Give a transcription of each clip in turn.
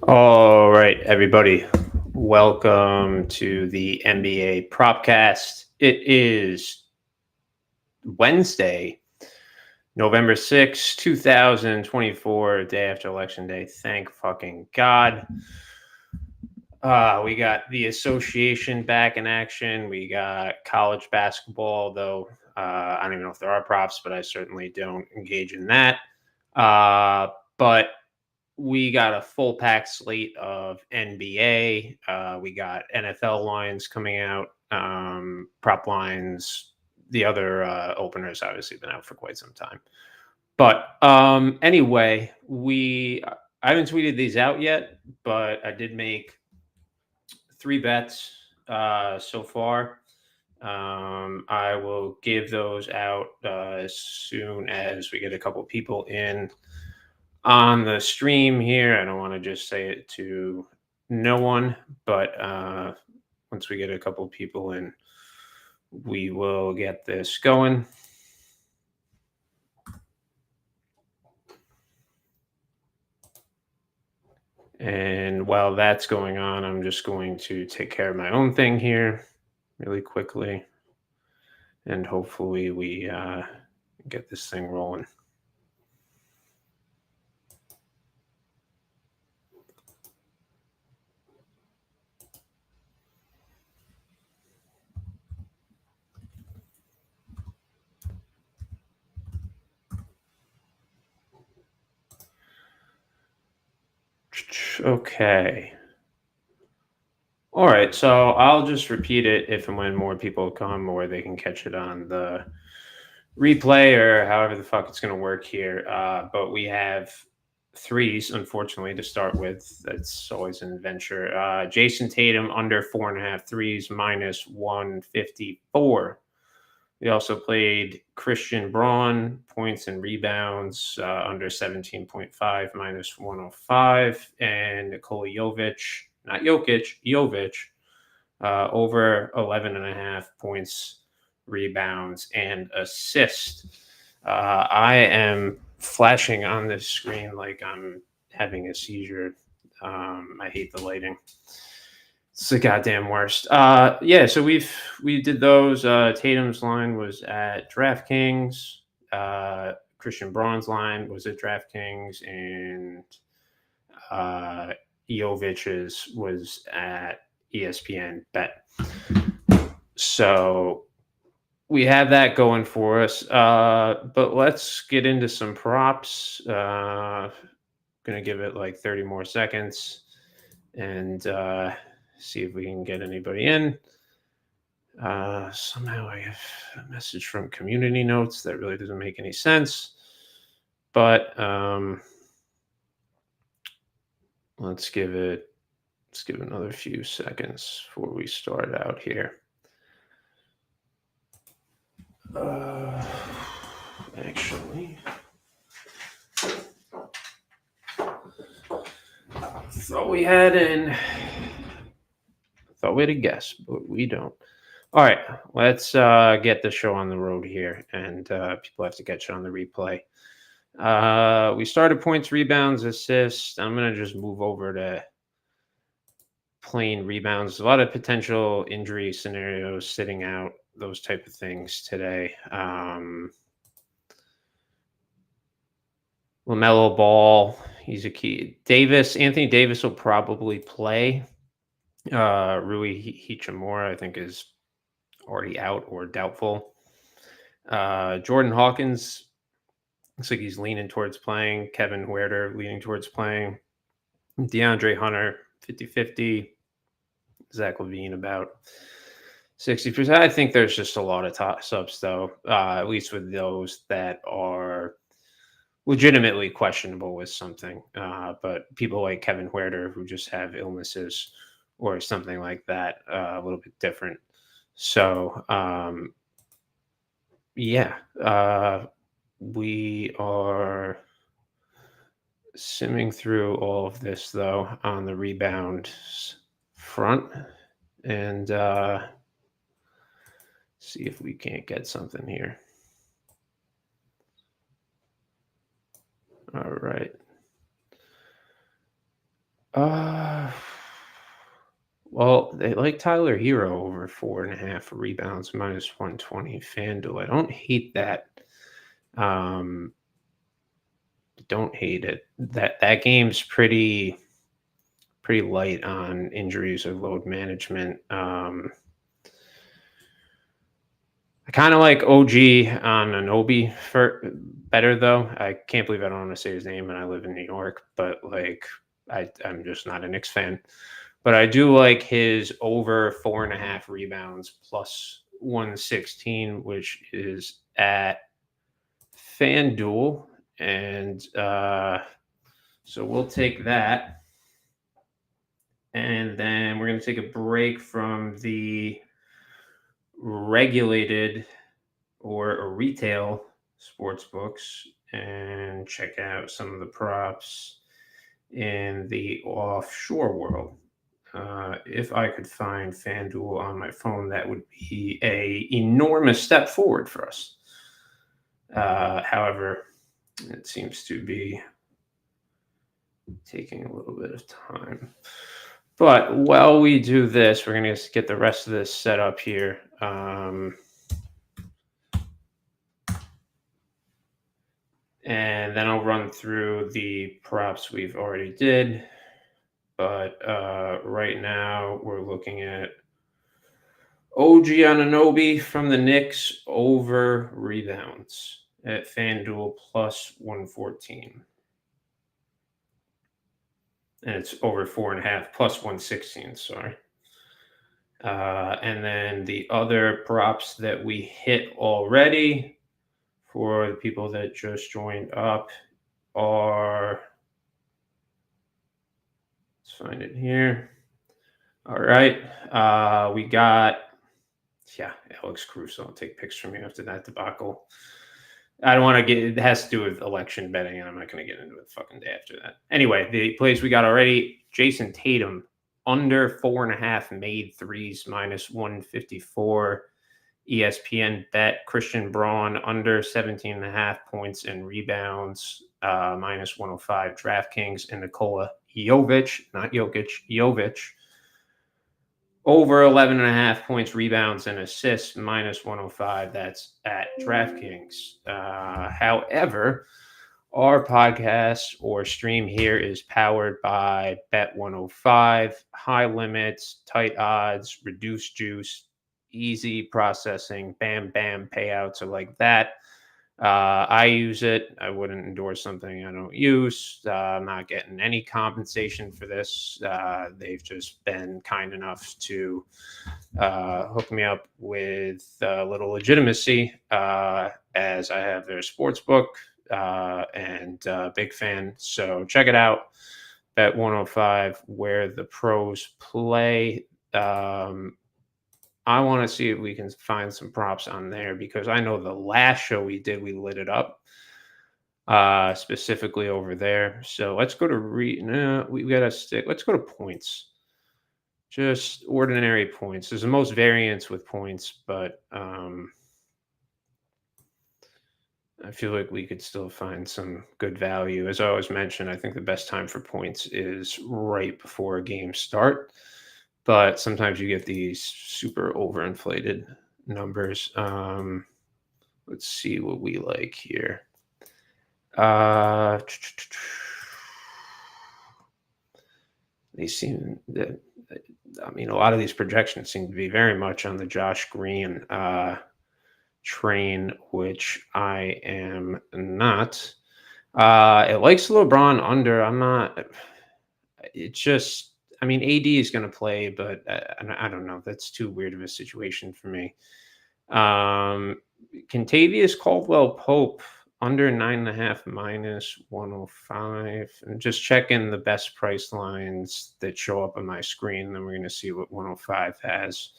All right, everybody. Welcome to the NBA Propcast. It is Wednesday, November 6th, 2024, day after Election Day. Thank fucking God. We got the association back in action. We got college basketball, though I don't even know if there are props, but I certainly don't engage in that. But we got a full pack slate of NBA. We got NFL lines coming out, prop lines. The other openers obviously been out for quite some time. But anyway, I haven't tweeted these out yet, but I did make 3 bets so far. I will give those out as soon as we get a couple people in on the stream here. I don't want to just say it to no one, but once we get a couple people in, we will get this going. And while that's going on, I'm just going to take care of my own thing here really quickly. And hopefully we get this thing rolling. Okay. All right, so I'll just repeat it if and when more people come, or they can catch it on the replay or however the fuck it's going to work here. But we have threes, unfortunately, to start with. That's always an adventure. Jason Tatum under 4.5 threes, minus 154. We also played Christian Braun, points and rebounds, under 17.5, minus 105. And Nikola Jovic, not Jokic, Jovic, over 11.5 points, rebounds, and assists. I am flashing on this screen like I'm having a seizure. I hate the lighting. It's the goddamn worst. Yeah, so we did those. Tatum's line was at DraftKings. Christian Braun's line was at DraftKings, and Jovic's was at ESPN Bet. So we have that going for us. But let's get into some props. Gonna give it like 30 more seconds and see if we can get anybody in. Somehow I have a message from community notes that really doesn't make any sense. But let's give it another few seconds before we start out here. Actually, thought we had a guess, but we don't. All right, let's get the show on the road here, and people have to catch it on the replay. We started points, rebounds, assists. I'm gonna just move over to plain rebounds. A lot of potential injury scenarios, sitting out, those type of things today. LaMelo Ball, he's a key. Anthony Davis will probably play. Rui Hachimura, I think, is already out or doubtful. Jordan Hawkins looks like he's leaning towards playing. Kevin Huerter leaning towards playing. DeAndre Hunter, 50-50. Zach LaVine, about 60%. I think there's just a lot of toss-ups, though, at least with those that are legitimately questionable with something. But people like Kevin Huerter, who just have illnesses or something like that, a little bit different. So, yeah, we are simming through all of this, though, on the rebound front, and see if we can't get something here. All right. Well, they like Tyler Hero over 4.5 rebounds, minus 120 FanDuel. I don't hate that. Um, don't hate it. That game's pretty light on injuries or load management. I kind of like OG on Anobi for better though. I can't believe I don't want to say his name, and I live in New York, but like I'm just not a Knicks fan. But I do like his over 4.5 rebounds plus 116, which is at FanDuel, and so we'll take that. And then we're going to take a break from the regulated or retail sports books and check out some of the props in the offshore world. If I could find FanDuel on my phone, that would be a enormous step forward for us. However, it seems to be taking a little bit of time. But while we do this, we're going to get the rest of this set up here. And then I'll run through the props we've already did. But right now we're looking at OG Anunoby from the Knicks over rebounds at FanDuel plus 114. And it's over 4.5 plus 116, sorry. And then the other props that we hit already for the people that just joined up are, let's find it here. All right. We got, Alex Caruso. I'll take pics from you after that debacle. I don't want to get, it has to do with election betting, and I'm not going to get into it the fucking day after that. Anyway, the plays we got already, Jason Tatum, under 4.5 made threes, minus 154. ESPN bet Christian Braun under 17.5 points and rebounds, minus 105. DraftKings and Nikola Jovic, not Jokic, Jovic, over 11.5 points, rebounds, and assists, minus 105. That's at DraftKings. However, our podcast or stream here is powered by Bet 105. High limits, tight odds, reduced juice, easy processing, bam, bam payouts are like that. I use it. I wouldn't endorse something I don't use. I'm not getting any compensation for this. They've just been kind enough to hook me up with a little legitimacy as I have their sports book and big fan. So check it out. Bet 105, where the pros play. I want to see if we can find some props on there because I know the last show we did, we lit it up specifically over there. So let's go to we got to stick. Let's go to points. Just ordinary points. There's the most variance with points, but I feel like we could still find some good value. As I always mention, I think the best time for points is right before a game start. But sometimes you get these super overinflated numbers. Let's see what we like here. They seem that, a lot of these projections seem to be very much on the Josh Green train, which I am not. It likes LeBron under. I'm not. It's just, AD is going to play, but I don't know. That's too weird of a situation for me. Contavious Caldwell Pope under 9.5 minus 105. And just checking the best price lines that show up on my screen. Then we're going to see what 105 has.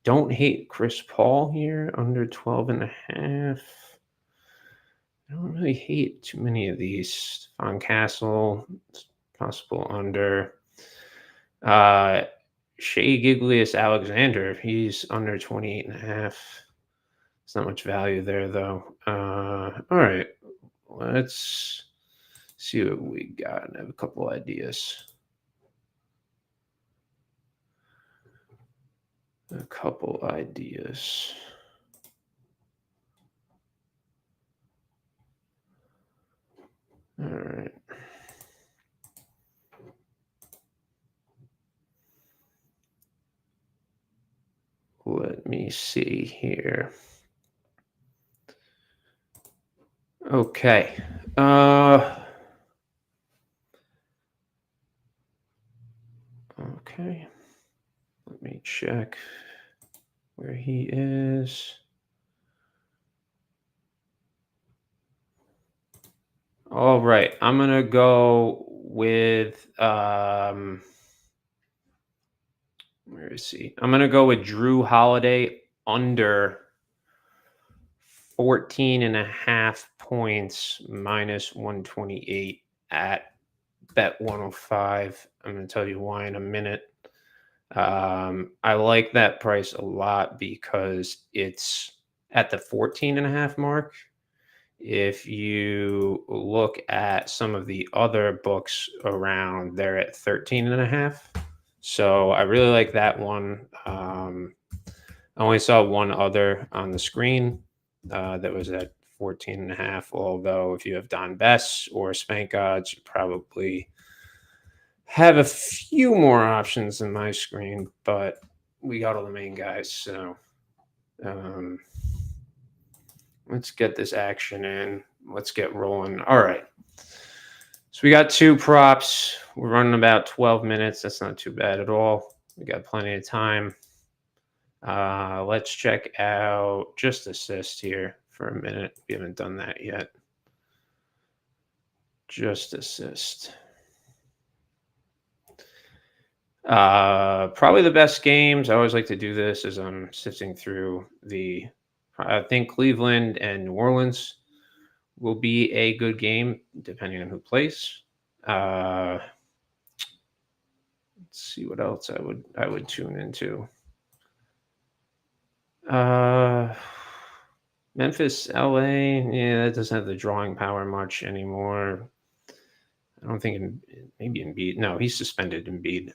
Don't hate Chris Paul here under 12.5. I don't really hate too many of these. Von Castle, possible under. Shea Giglius Alexander, he's under 28.5. It's not much value there, though. All right, let's See what we got. I have a couple ideas. A couple ideas. All right. Let me see here. Okay. Okay. Let me check where he is. All right. I'm going to go with where is he? I'm going to go with Drew Holiday under 14 and a half points minus 128 at bet 105. I'm going to tell you why in a minute. I like that price a lot because it's at the 14 and a half mark. If you look at some of the other books around, they're at 13 and a half. So I really like that one. I only saw one other on the screen that was at 14 and a half. Although if you have Don Bess or Spank Odds, you probably have a few more options than my screen, but we got all the main guys. So um, let's get this action in. Let's get rolling. All right. So we got two props. We're running about 12 minutes. That's not too bad at all. We got plenty of time. Let's check out just assist here for a minute. We haven't done that yet. Just assist. Probably the best games. I always like to do this as I'm sifting through the. I think Cleveland and New Orleans will be a good game depending on who plays. Let's see what else I would tune into. Memphis, LA. Yeah, that doesn't have the drawing power much anymore. I don't think maybe Embiid. No, he's suspended Embiid.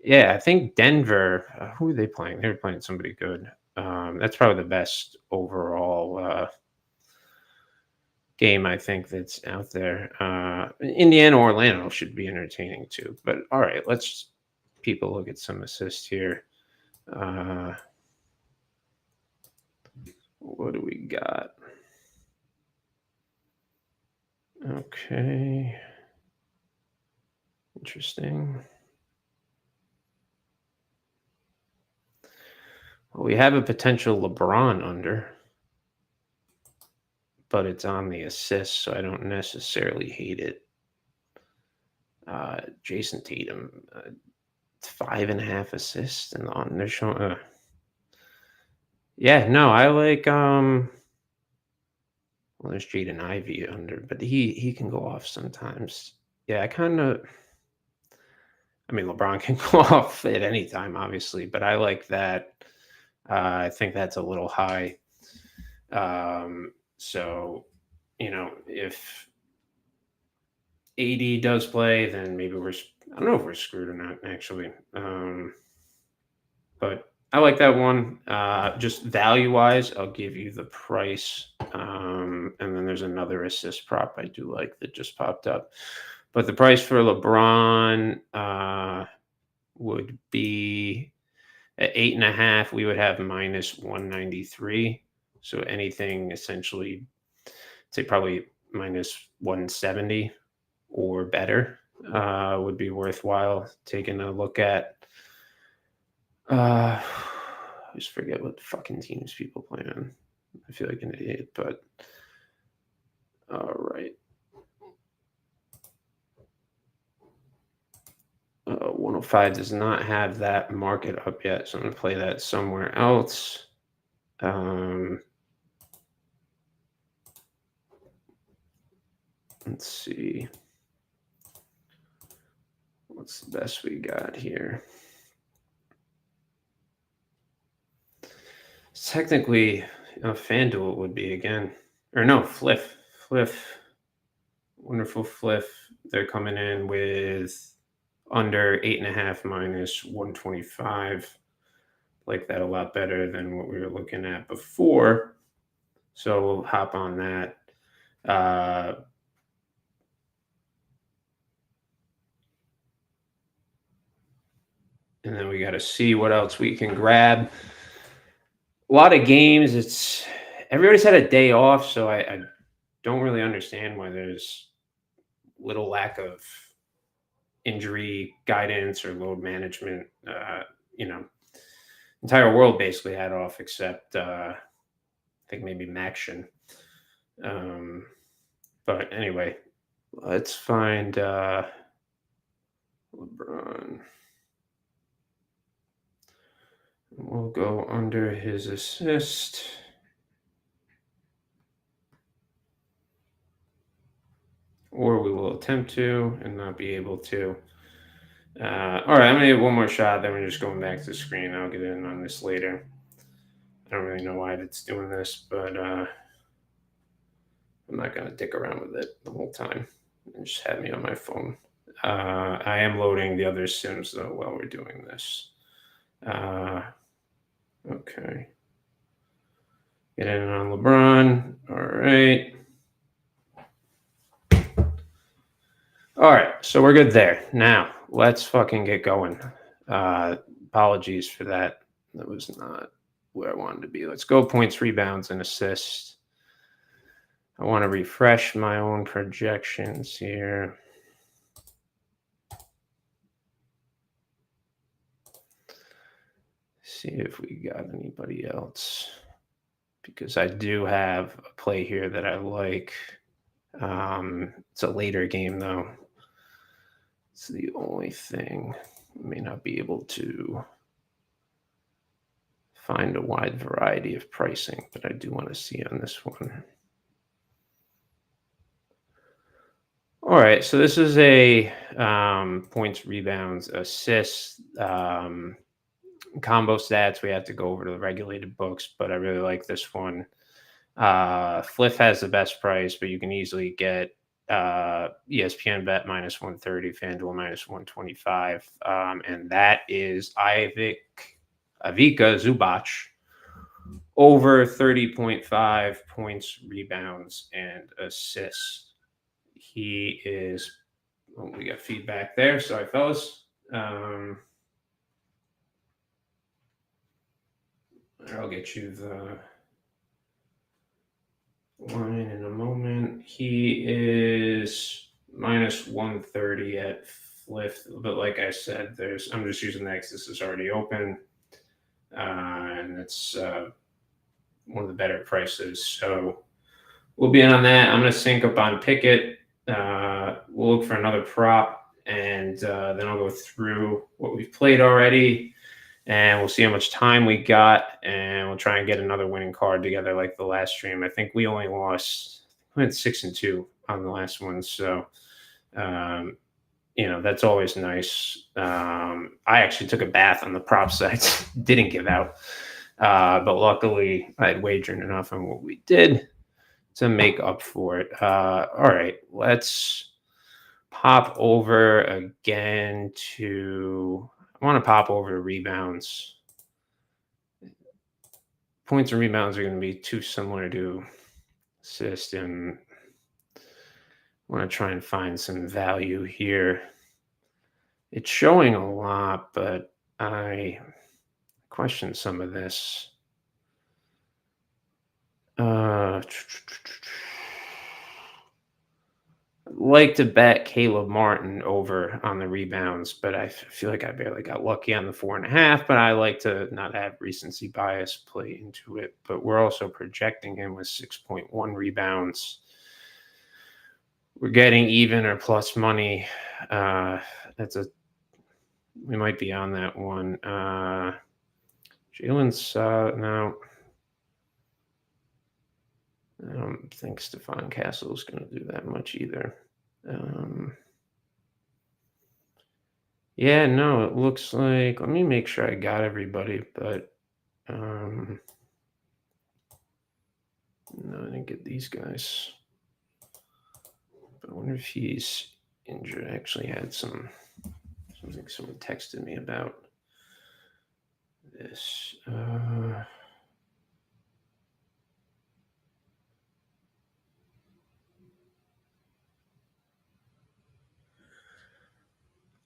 Yeah, I think Denver. Who are they playing? They were playing somebody good. That's probably the best overall game I think that's out there. Indiana, Orlando should be entertaining too. But all right, let's people look at some assists here. What do we got? Okay. Interesting. Well, we have a potential LeBron under, but it's on the assist, so I don't necessarily hate it. Jason Tatum, 5.5 assists, and on they're showing. Yeah, no, I like. Well, there's Jaden Ivey under, but he can go off sometimes. Yeah, I kind of. I mean, LeBron can go off at any time, obviously, but I like that. I think that's a little high. So, if AD does play, then maybe I don't know if we're screwed or not, actually. But I like that one. Just value wise, I'll give you the price. And then there's another assist prop I do like that just popped up. But the price for LeBron would be at 8.5. We would have minus 193. So anything essentially, say probably minus 170 or better would be worthwhile taking a look at. I just forget what fucking teams people play on. I feel like an idiot, but all right. 105 does not have that market up yet, so I'm going to play that somewhere else. Let's see. What's the best we got here? Technically, FanDuel would be again. Or no, Fliff. Wonderful Fliff. They're coming in with under 8.5 minus 125. Like that a lot better than what we were looking at before. So we'll hop on that. And then we got to see what else we can grab. A lot of games. Everybody's had a day off, so I don't really understand why there's little lack of injury guidance or load management. Entire world basically had off except I think maybe Maction. But anyway, let's find LeBron. We'll go under his assist. Or we will attempt to and not be able to. All right, I'm going to get one more shot. Then we're just going back to the screen. I'll get in on this later. I don't really know why it's doing this, but I'm not going to dick around with it the whole time. It just had me on my phone. I am loading the other sims, though, while we're doing this. Okay. Get in on LeBron. All right. All right. So we're good there. Now, let's fucking get going. Apologies for that. That was not where I wanted to be. Let's go points, rebounds, and assists. I want to refresh my own projections here. See if we got anybody else. Because I do have a play here that I like. It's a later game, though. It's the only thing. I may not be able to find a wide variety of pricing, but I do want to see on this one. All right, so this is a points, rebounds, assists, combo stats. We have to go over to the regulated books, but I really like this one. Fliff has the best price, but you can easily get ESPN bet minus 130, FanDuel minus 125, and that is Ivica Zubac over 30.5 points, rebounds, and assists. He is. Oh, we got feedback there. Sorry, fellas. I'll get you the line in a moment. He is minus 130 at Fliff, but like I said, I'm just using that because this is already open, and it's one of the better prices. So we'll be in on that. I'm going to sync up on Pickett. We'll look for another prop, and then I'll go through what we've played already, and we'll see how much time we got, and we'll try and get another winning card together like the last stream. I think we only lost, we went 6-2 on the last one, so that's always nice. I actually took a bath on the prop sites, didn't give out, but luckily I had wagered enough on what we did to make up for it. All right, let's pop over again to, I want to pop over to rebounds. Points and rebounds are going to be too similar to assist, and I want to try and find some value here. It's showing a lot, but I question some of this. Like to bet Caleb Martin over on the rebounds, but I feel like I barely got lucky on the 4.5, but I like to not have recency bias play into it. But we're also projecting him with 6.1 rebounds. We're getting even or plus money. We might be on that one. Jalen's, no. I don't think Stephon Castle is going to do that much either. Yeah, no, it looks like, let me make sure I got everybody, but no, I didn't get these guys. But I wonder if he's injured. I actually had something someone texted me about this.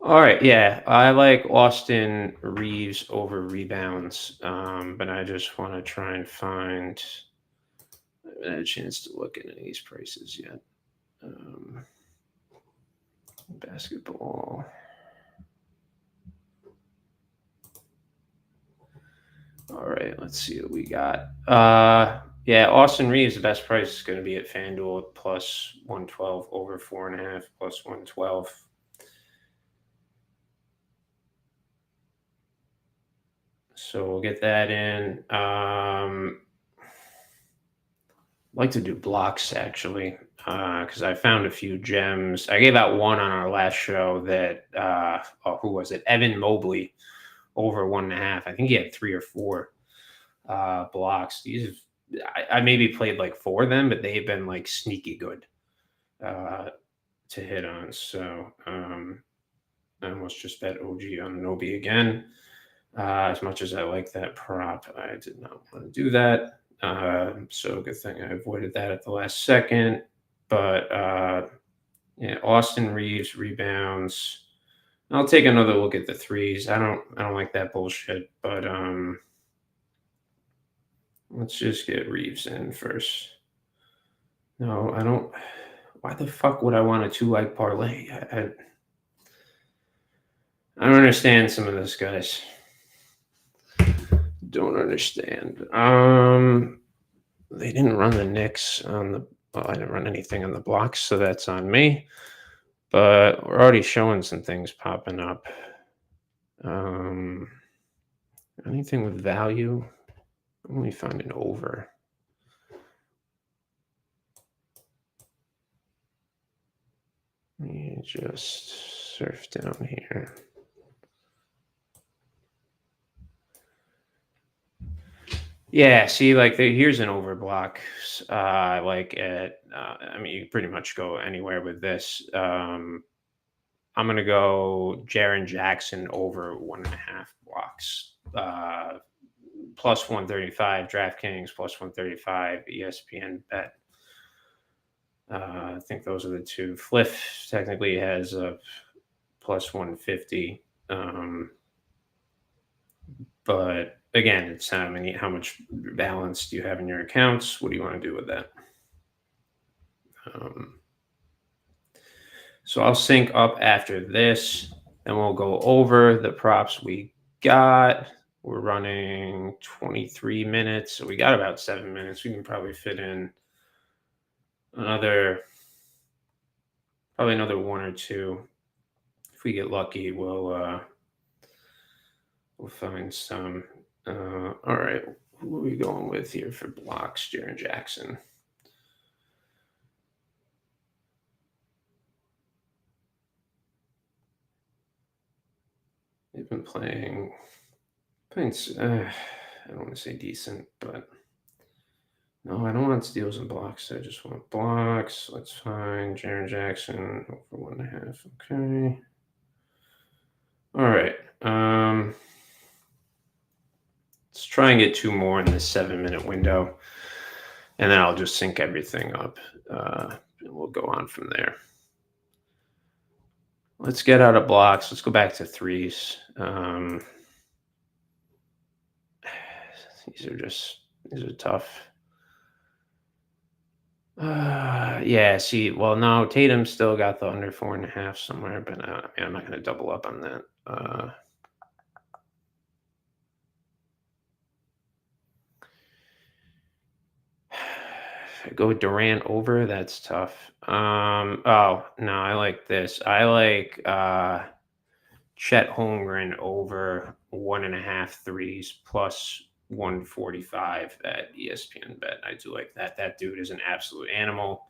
All right, yeah, I like Austin Reeves over rebounds, but I just want to try and find. I haven't had a chance to look at any of these prices yet. Basketball. All right, let's see what we got. Yeah, Austin Reeves, the best price is going to be at FanDuel at plus 112 over 4.5 plus 112. So we'll get that in. Like to do blocks actually, because I found a few gems. I gave out one on our last show that who was it? Evan Mobley over 1.5. I think he had 3 or 4 blocks. I maybe played like 4 of them, but they've been like sneaky good to hit on. So I almost just bet OG on Nobi again. As much as I like that prop, I did not want to do that. So good thing I avoided that at the last second. But yeah, Austin Reeves rebounds. I'll take another look at the threes. I don't like that bullshit, but let's just get Reeves in first. No, I don't. Why the fuck would I want a 2-leg parlay? I don't understand some of this, guys. Don't understand. They didn't run the Knicks on the. Well, I didn't run anything on the blocks, so that's on me. But we're already showing some things popping up. Anything with value? Let me find an over. Let me just surf down here. Yeah, see, like here's an overblock. Like at, I mean, you pretty much go anywhere with this. I'm gonna go Jaren Jackson over 1.5 blocks. Plus 135 DraftKings, plus 135 ESPN bet. I think those are the two. Fliff technically has a plus 150. But again, it's how much balance do you have in your accounts? What do you want to do with that? So I'll sync up after this, and we'll go over the props we got. We're running 23 minutes, so we got about 7 minutes. We can probably fit in probably another 1 or 2. If we get lucky, we'll find some. All right, who are we going with here for blocks? Jaren Jackson. They've been playing. I don't want to say decent, but no, I don't want steals and blocks. I just want blocks. Let's find Jaren Jackson over 1.5. Okay. All right. Let's try and get 2 more in this 7-minute window, and then I'll just sync everything up, and we'll go on from there. Let's get out of blocks. Let's go back to threes. These are tough. Yeah, see, well, no, Tatum still got the under 4.5 somewhere, but I'm not going to double up on that. Go Durant over. That's tough. Oh no, I like this. I like Chet Holmgren over 1.5 threes plus 145 at ESPN bet. I do like that. That dude is an absolute animal.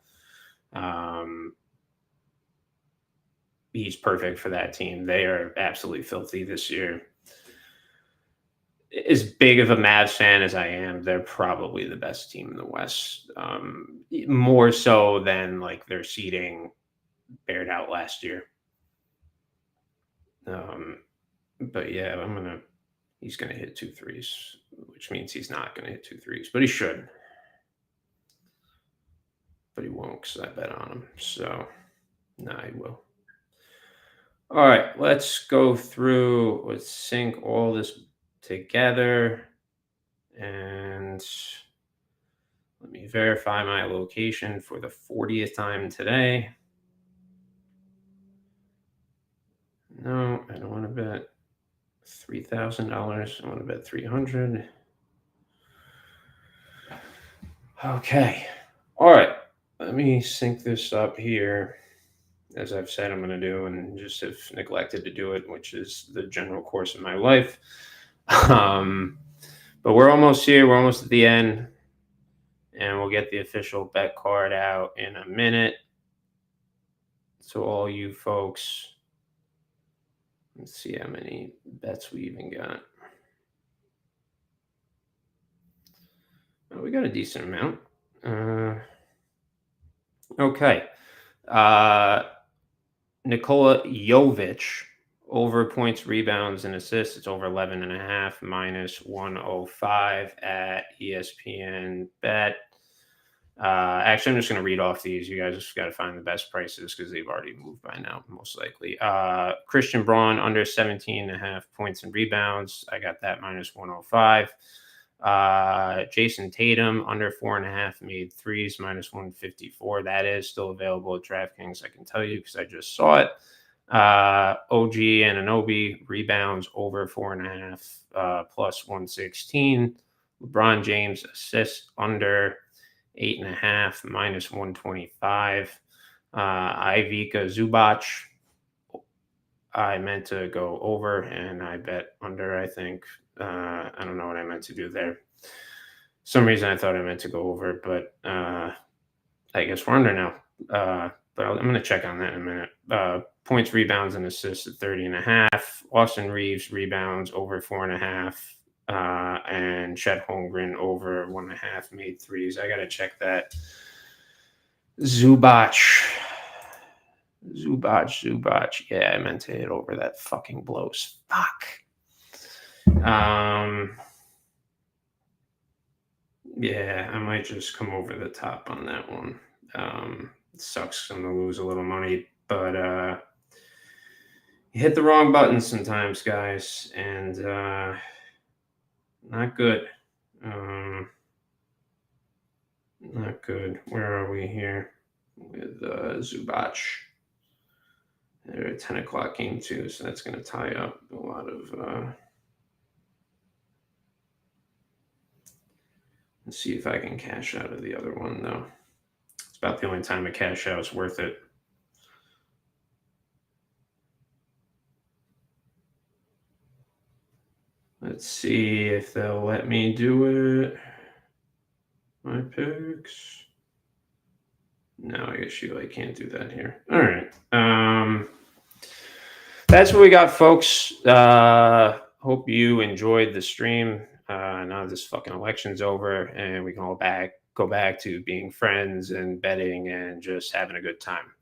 He's perfect for that team. They are absolutely filthy this year. As big of a Mavs fan as I am, they're probably the best team in the West. More so than like their seeding bared out last year. But yeah, he's gonna hit 2 threes, which means he's not gonna hit 2 threes, but he should. But he won't because I bet on him. So nah, he will. All right, let's go through. Let's sync all this together, and let me verify my location for the 40th time today. No, I don't want to bet $3,000. I want to bet 300. Okay. All right. Let me sync this up here, as I've said I'm going to do, and just have neglected to do it, which is the general course of my life. Um, but we're almost here. We're almost at the end, and we'll get the official bet card out in a minute. So all you folks, let's see how many bets we even got. Oh, we got a decent amount. Okay. Nikola Jovic over points, rebounds, and assists. It's over 11.5 minus 105 at ESPN Bet. Actually, I'm just going to read off these. You guys just got to find the best prices because they've already moved by now, most likely. Christian Braun under 17.5 points and rebounds. I got that minus 105. Jason Tatum under 4.5 made threes minus 154. That is still available at DraftKings. I can tell you because I just saw it. OG Anunoby rebounds over 4.5 plus 116. LeBron James assists under 8.5 minus 125. Ivica Zubac, I meant to go over and I bet under, I think. I don't know what I meant to do there. Some reason I thought I meant to go over, but I guess we're under now. But I'm going to check on that in a minute. Points, rebounds, and assists at 30.5. Austin Reeves rebounds over 4.5. And Chet Holmgren over 1.5 made threes. I got to check that. Zubac. Yeah, I meant to hit over. That fucking blows. Fuck. Yeah, I might just come over the top on that one. It sucks. I'm gonna lose a little money, but you hit the wrong button sometimes, guys, and not good. Not good. Where are we here with Zubac? They're at 10 o'clock game too, so that's going to tie up a lot of. Let's see if I can cash out of the other one, though. It's about the only time a cash out is worth it. Let's see if they'll let me do it. My picks. No, I guess you can't do that here. All right. That's what we got, folks. Hope you enjoyed the stream. Now this fucking election's over, and we can all go back to being friends and betting and just having a good time.